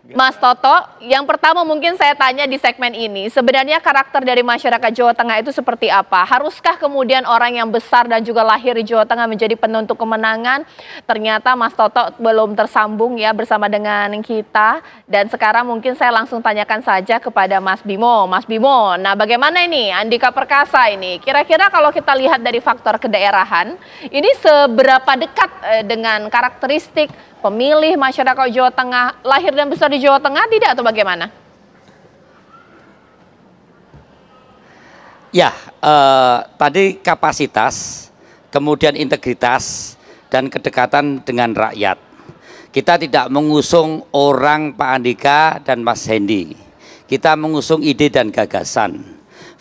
Mas Toto, yang pertama mungkin saya tanya di segmen ini, sebenarnya karakter dari masyarakat Jawa Tengah itu seperti apa? Haruskah kemudian orang yang besar dan juga lahir di Jawa Tengah menjadi penentu kemenangan? Ternyata Mas Toto belum tersambung ya bersama dengan kita. Dan sekarang mungkin saya langsung tanyakan saja kepada Mas Bimo. Mas Bimo, nah bagaimana ini Andika Perkasa ini? Kira-kira kalau kita lihat dari faktor kedaerahan, ini seberapa dekat dengan karakteristik pemilih masyarakat Jawa Tengah, lahir dan besar di Jawa Tengah tidak atau bagaimana? Ya, tadi kapasitas, kemudian integritas, dan kedekatan dengan rakyat. Kita tidak mengusung orang Pak Andika dan Mas Hendy. Kita mengusung ide dan gagasan.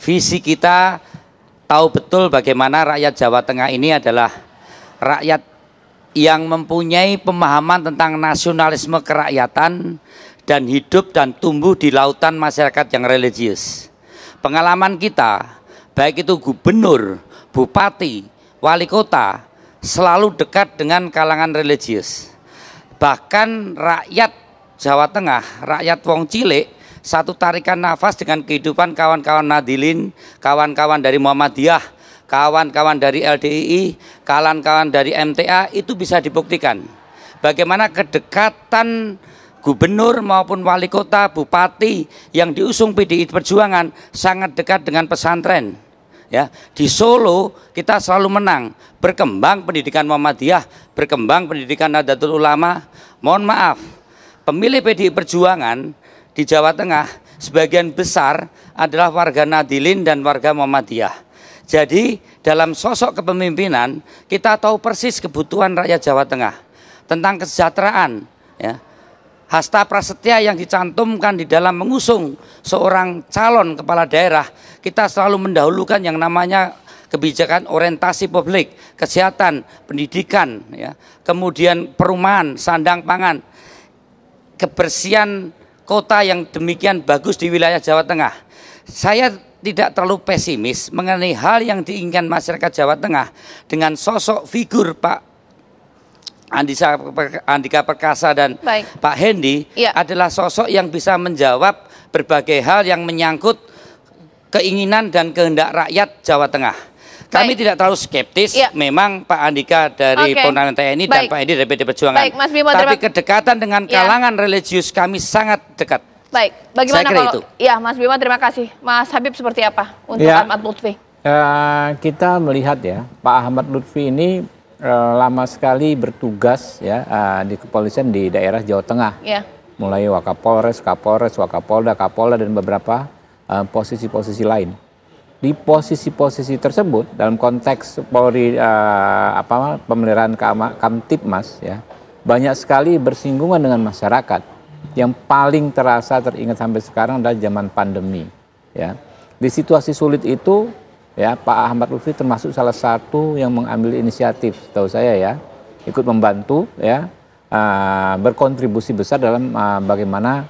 Visi kita tahu betul bagaimana rakyat Jawa Tengah ini adalah rakyat yang mempunyai pemahaman tentang nasionalisme kerakyatan dan hidup dan tumbuh di lautan masyarakat yang religius. Pengalaman kita, baik itu gubernur, bupati, wali kota, selalu dekat dengan kalangan religius. Bahkan rakyat Jawa Tengah, rakyat wong cilik, satu tarikan nafas dengan kehidupan kawan-kawan Nadilin, kawan-kawan dari Muhammadiyah, kawan-kawan dari LDII, kawan-kawan dari MTA, itu bisa dibuktikan. Bagaimana kedekatan gubernur maupun wali kota, bupati yang diusung PDI Perjuangan sangat dekat dengan pesantren. Ya, di Solo kita selalu menang, berkembang pendidikan Muhammadiyah, berkembang pendidikan Nahdlatul Ulama. Mohon maaf, pemilih PDI Perjuangan di Jawa Tengah sebagian besar adalah warga Nadilin dan warga Muhammadiyah. Jadi dalam sosok kepemimpinan kita tahu persis kebutuhan rakyat Jawa Tengah tentang kesejahteraan. Ya. Hasta prasetya yang dicantumkan di dalam mengusung seorang calon kepala daerah, kita selalu mendahulukan yang namanya kebijakan orientasi publik, kesehatan, pendidikan, ya. Kemudian perumahan, sandang pangan, kebersihan kota yang demikian bagus di wilayah Jawa Tengah. Saya tidak terlalu pesimis mengenai hal yang diinginkan masyarakat Jawa Tengah dengan sosok figur Pak Andika Perkasa dan Pak Hendy adalah sosok yang bisa menjawab berbagai hal yang menyangkut keinginan dan kehendak rakyat Jawa Tengah. Kami tidak terlalu skeptis, memang Pak Andika dari Purnawirawan TNI dan Pak Hendy dari PD Perjuangan. Mas Bimo, tapi kedekatan dengan kalangan religius kami sangat dekat. Baik, bagaimana kalau itu? Ya, Mas Bima, terima kasih. Mas Habib seperti apa untuk Ahmad Lutfi? Kita melihat ya, Pak Ahmad Lutfi ini lama sekali bertugas ya di kepolisian di daerah Jawa Tengah. Mulai Wakapolres, Kapolres, Wakapolda, Kapolda dan beberapa posisi-posisi lain. Di posisi-posisi tersebut dalam konteks Polri pemeliharaan Kamtipmas ya, banyak sekali bersinggungan dengan masyarakat. Yang paling terasa teringat sampai sekarang adalah zaman pandemi. Ya, di situasi sulit itu, ya Pak Ahmad Lutfi termasuk salah satu yang mengambil inisiatif, setahu saya ya, ikut membantu, ya, berkontribusi besar dalam bagaimana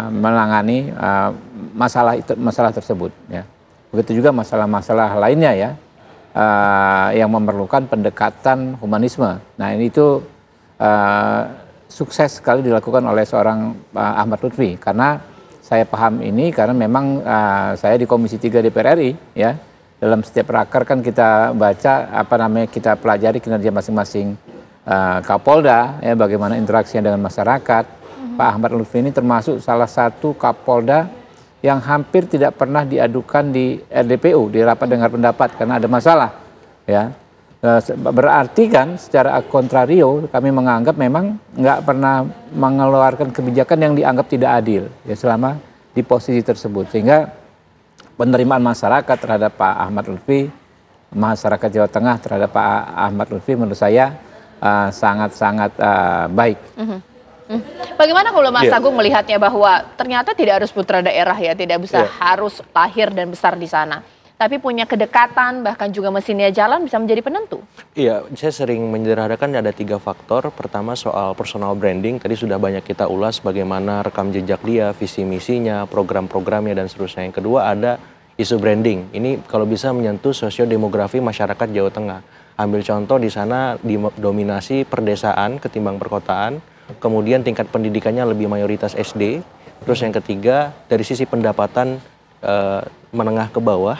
menangani masalah tersebut. Ya. Begitu juga masalah-masalah lainnya ya, yang memerlukan pendekatan humanisme. Nah ini itu sukses sekali dilakukan oleh seorang Ahmad Lutfi, karena saya paham ini karena memang saya di Komisi 3 DPR RI ya, dalam setiap raker kan kita baca kita pelajari kinerja masing-masing Kapolda ya, bagaimana interaksinya dengan masyarakat. Pak Ahmad Lutfi ini termasuk salah satu Kapolda yang hampir tidak pernah diadukan di RDPU, di rapat dengar pendapat, karena ada masalah ya. Berarti kan secara kontrario kami menganggap memang nggak pernah mengeluarkan kebijakan yang dianggap tidak adil ya selama di posisi tersebut, sehingga penerimaan masyarakat terhadap Pak Ahmad Lutfi, masyarakat Jawa Tengah terhadap Pak Ahmad Lutfi menurut saya sangat-sangat baik. Bagaimana kalau Mas Agung melihatnya bahwa ternyata tidak harus putra daerah ya, tidak bisa harus lahir dan besar di sana, tapi punya kedekatan, bahkan juga mesinnya jalan bisa menjadi penentu? Iya, saya sering menyederhanakan ada 3 faktor. Pertama soal personal branding, tadi sudah banyak kita ulas bagaimana rekam jejak dia, visi misinya, program-programnya dan seterusnya. Yang kedua ada isu branding. Ini kalau bisa menyentuh sosiodemografi masyarakat Jawa Tengah. Ambil contoh di sana didominasi perdesaan ketimbang perkotaan, kemudian tingkat pendidikannya lebih mayoritas SD, terus yang ketiga dari sisi pendapatan menengah ke bawah,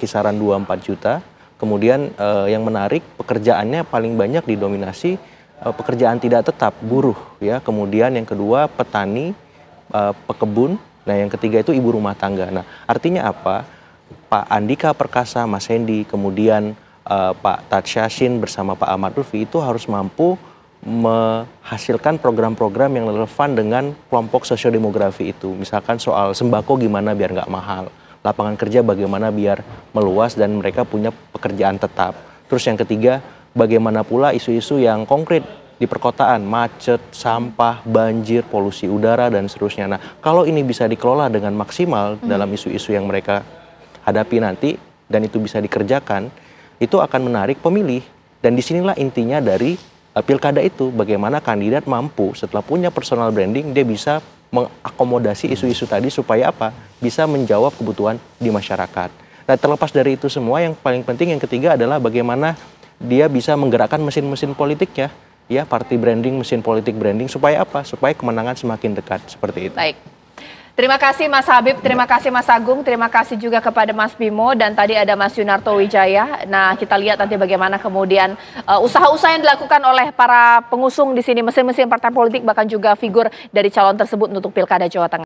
kisaran 2-4 juta, kemudian yang menarik pekerjaannya paling banyak didominasi pekerjaan tidak tetap, buruh ya, kemudian yang kedua petani, pekebun, nah yang ketiga itu ibu rumah tangga. Nah artinya apa? Pak Andika Perkasa, Mas Hendy, kemudian Pak Tadsyasin bersama Pak Ahmad Lutfi itu harus mampu menghasilkan program-program yang relevan dengan kelompok sosiodemografi itu. Misalkan soal sembako gimana biar nggak mahal, lapangan kerja bagaimana biar meluas dan mereka punya pekerjaan tetap. Terus yang ketiga, bagaimana pula isu-isu yang konkret di perkotaan, macet, sampah, banjir, polusi udara, dan seterusnya. Nah, kalau ini bisa dikelola dengan maksimal dalam isu-isu yang mereka hadapi nanti, dan itu bisa dikerjakan, itu akan menarik pemilih. Dan disinilah intinya dari pilkada itu, bagaimana kandidat mampu setelah punya personal branding, dia bisa mengakomodasi isu-isu tadi supaya apa? Bisa menjawab kebutuhan di masyarakat. Nah, terlepas dari itu semua, yang paling penting yang ketiga adalah bagaimana dia bisa menggerakkan mesin-mesin politiknya, ya, party branding, mesin politik branding, supaya apa? Supaya kemenangan semakin dekat, seperti itu. Baik. Terima kasih Mas Habib, terima kasih Mas Agung, terima kasih juga kepada Mas Bimo, dan tadi ada Mas Yunarto Wijaya. Nah, kita lihat nanti bagaimana kemudian usaha-usaha yang dilakukan oleh para pengusung di sini, mesin-mesin partai politik, bahkan juga figur dari calon tersebut untuk Pilkada Jawa Tengah.